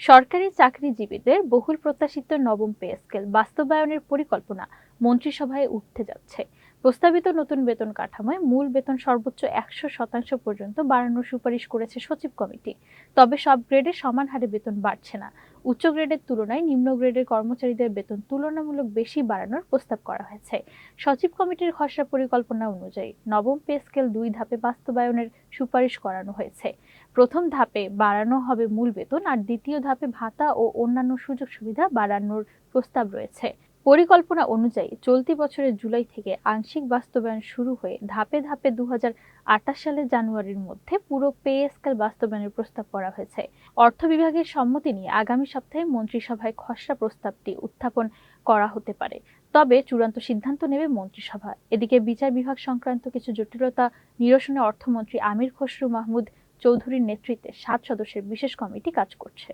সরকারি চাকরিজীবীদের বহুল প্রত্যাশিত নবম পে স্কেল বাস্তবায়নের পরিকল্পনা মন্ত্রিসভায় উঠতে যাচ্ছে। প্রস্তাবিত নতুন বেতন কাঠামোয় মূল বেতন সর্বোচ্চ 100% পর্যন্ত বাড়ানোর সুপারিশ করেছে সচিব কমিটি। তবে সব গ্রেডে সমান হারে বেতন বাড়ছে না। উচ্চ গ্রেডের তুলনায় নিম্ন গ্রেডের কর্মচারীদের বেতন তুলনামূলক বেশি বাড়ানোর প্রস্তাব করা হয়েছে। সচিব কমিটির খসড়া পরিকল্পনা অনুযায়ী নবম পে স্কেল 2 ধাপে বাস্তবায়নের সুপারিশ করানো হয়েছে। প্রথম ধাপে বাড়ানো হবে মূল বেতন, আর দ্বিতীয় ধাপে ভাতা ও অন্যান্য সুযোগ সুবিধা বাড়ানোর প্রস্তাব রয়েছে। পরিকল্পনা অনুযায়ী চলতি বছরের জুলাই থেকে আংশিক বাস্তবায়ন শুরু হয়ে ধাপে ধাপে 2028 সালের জানুয়ারির মধ্যে পুরো পে স্কেল বাস্তবায়নের প্রস্তাব করা হয়েছে। অর্থ বিভাগের সম্মতি নিয়ে আগামী সপ্তাহে মন্ত্রিসভায় খসড়া প্রস্তাবটি উত্থাপন করা হতে পারে। তবে চূড়ান্ত সিদ্ধান্ত নেবে মন্ত্রিসভা। এদিকে বিচার বিভাগ সংক্রান্ত কিছু জটিলতা নিরসনে অর্থমন্ত্রী আমির খসরু মাহমুদ চৌধুরীর নেতৃত্বে 7 সদস্যের বিশেষ কমিটি কাজ করছে।